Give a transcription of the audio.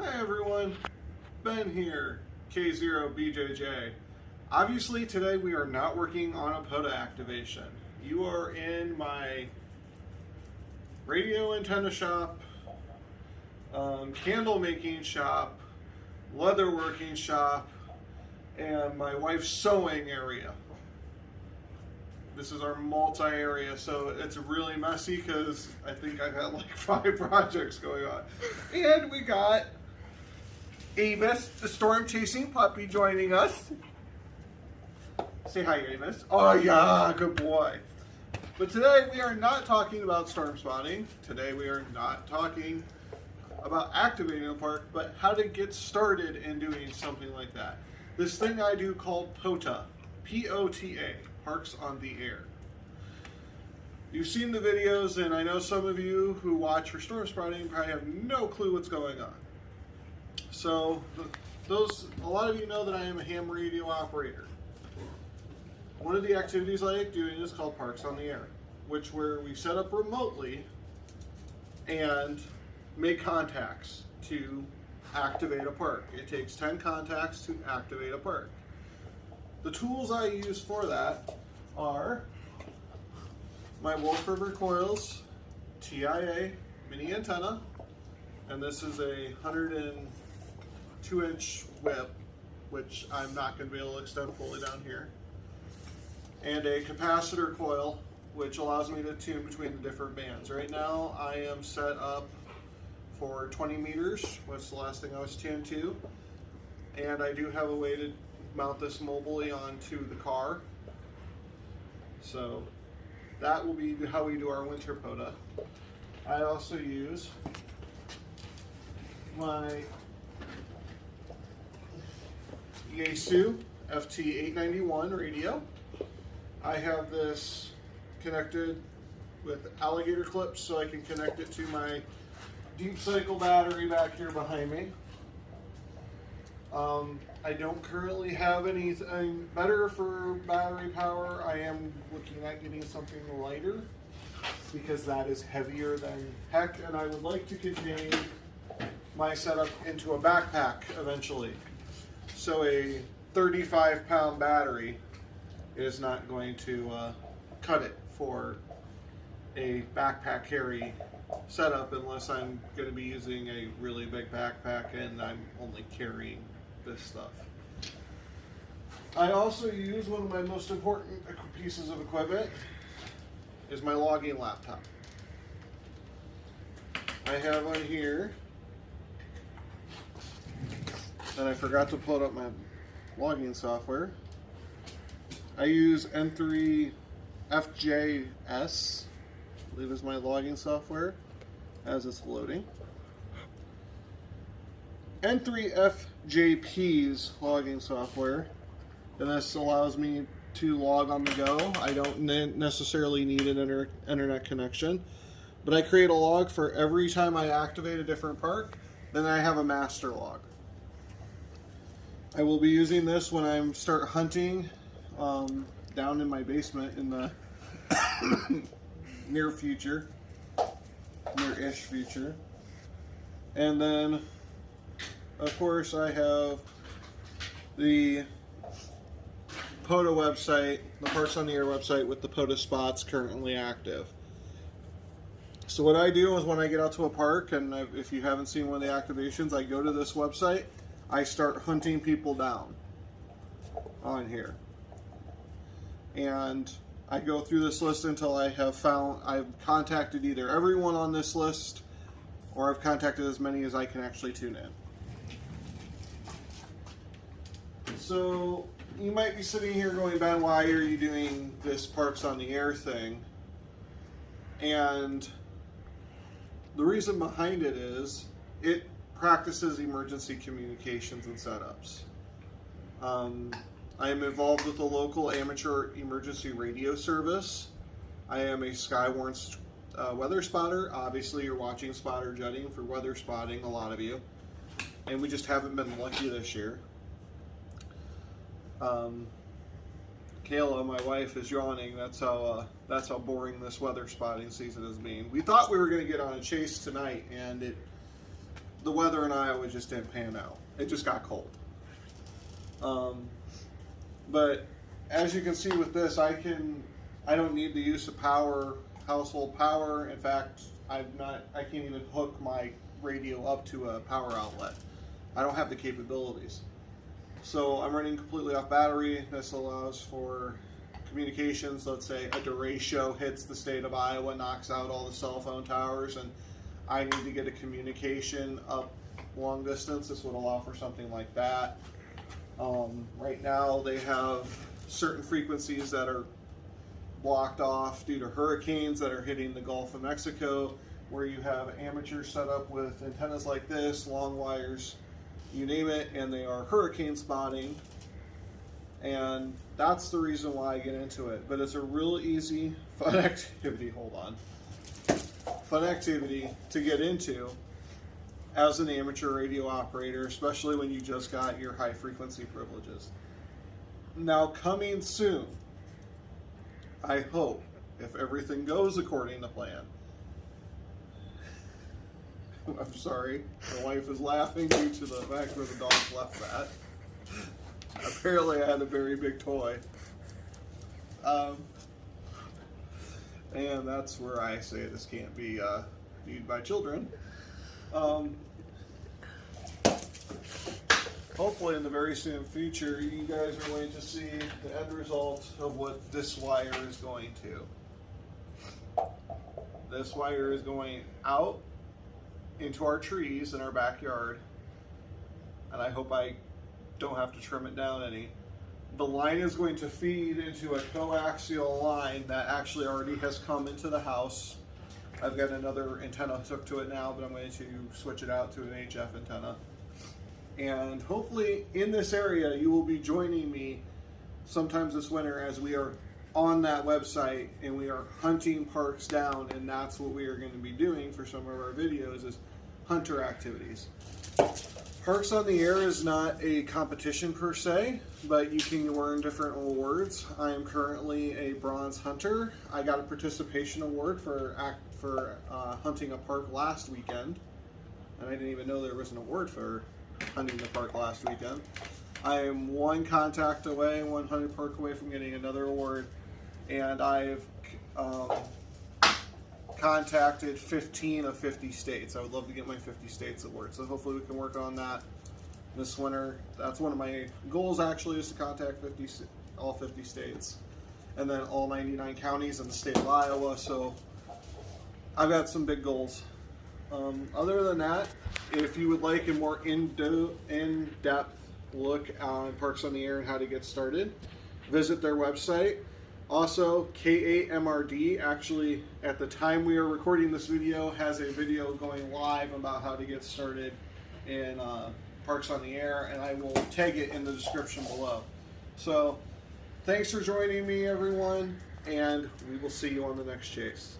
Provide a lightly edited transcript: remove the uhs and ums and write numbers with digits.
Hi everyone, Ben here, K0BJJ. Obviously today we are not working on a POTA activation. You are in my radio antenna shop, candle making shop, leather working shop, and my wife's sewing area. This is our multi-area, so it's really messy because I think I've had like 5 projects going on. And we got Avis, the storm-chasing puppy, joining us. Say hi, Avis. Oh yeah, good boy. But today we are not talking about storm spotting. Today we are not talking about activating a park, but how to get started in doing something like that. This thing I do called POTA, P-O-T-A. Parks on the Air. You've seen the videos, and I know some of you who watch for storm spotting probably have no clue what's going on. So, a lot of you know that I am a ham radio operator. One of the activities I like doing is called Parks on the Air, where we set up remotely and make contacts to activate a park. It takes 10 contacts to activate a park. The tools I use for that are my Wolf River Coils TIA mini antenna, and this is a 102-inch whip, which I'm not going to be able to extend fully down here, and a capacitor coil, which allows me to tune between the different bands. Right now I am set up for 20 meters, was the last thing I was tuned to, and I do have a way to mount this mobilely onto the car. So that will be how we do our winter POTA. I also use my Yeasu FT891 radio. I have this connected with alligator clips so I can connect it to my deep cycle battery back here behind me. I don't currently have anything better for battery power. I am looking at getting something lighter because that is heavier than heck, and I would like to contain my setup into a backpack eventually. So a 35-pound battery is not going to cut it for a backpack carry setup unless I'm going to be using a really big backpack and I'm only carrying this stuff. I also use one of my most important pieces of equipment is my logging laptop. I have on here, and I forgot to pull up my logging software. I use N3 FJS, I believe is my logging software as it's loading. N3FJP's logging software, and this allows me to log on the go. I don't necessarily need an internet connection, but I create a log for every time I activate a different park. Then I have a master log. I will be using this when I start hunting down in my basement in the near-ish future. And then of course, I have the POTA website, the Parks on the Air website with the POTA spots currently active. So what I do is when I get out to a park, and if you haven't seen one of the activations, I go to this website, I start hunting people down on here. And I go through this list until I've contacted either everyone on this list or I've contacted as many as I can actually tune in. So you might be sitting here going, Ben, why are you doing this Parks on the Air thing? And the reason behind it is it practices emergency communications and setups. I am involved with the local amateur emergency radio service. I am a Skywarn weather spotter. Obviously you're watching Spotter Jetting for weather spotting, a lot of you. And we just haven't been lucky this year. Kayla, my wife, is yawning. That's how boring this weather spotting season has been. We thought we were going to get on a chase tonight, and the weather in Iowa just didn't pan out. It just got cold. But as you can see with this, I don't need the use of household power. In fact, I can't even hook my radio up to a power outlet. I don't have the capabilities. So I'm running completely off battery. This allows for communications. Let's say a derecho hits the state of Iowa, knocks out all the cell phone towers, and I need to get a communication up long distance. This would allow for something like that. Right now they have certain frequencies that are blocked off due to hurricanes that are hitting the Gulf of Mexico, where you have amateurs set up with antennas like this, long wires, you name it, and they are hurricane spotting. And that's the reason why I get into it. But it's a real easy, fun activity, fun activity to get into as an amateur radio operator, especially when you just got your high frequency privileges. Now, coming soon, I hope, if everything goes according to plan. I'm sorry, my wife is laughing due to the fact where the dog left that. Apparently I had a very big toy. And that's where I say this can't be viewed by children. Hopefully in the very soon future, you guys are going to see the end result of what this wire is going to. This wire is going out into our trees in our backyard, and I hope I don't have to trim it down any. The line is going to feed into a coaxial line that actually already has come into the house. I've got another antenna hooked to it now, but I'm going to switch it out to an HF antenna. And hopefully in this area you will be joining me sometimes this winter as we are on that website and we are hunting parks down, and that's what we are going to be doing for some of our videos, is hunter activities. Parks on the Air is not a competition per se, but you can earn different awards. I am currently a bronze hunter. I got a participation award for hunting a park last weekend, and I didn't even know there was an award for hunting the park last weekend. I am one contact away, one hunting park away from getting another award, and I've contacted 15 of 50 states. I would love to get my 50 states award, so hopefully we can work on that this winter. That's one of my goals, actually, is to contact all 50 states, and then all 99 counties in the state of Iowa. So I've got some big goals. Other than that, if you would like a more in-depth look on Parks on the Air and how to get started, visit their website. Also, K8MRD, actually, at the time we are recording this video, has a video going live about how to get started in Parks on the Air, and I will tag it in the description below. So, thanks for joining me, everyone, and we will see you on the next chase.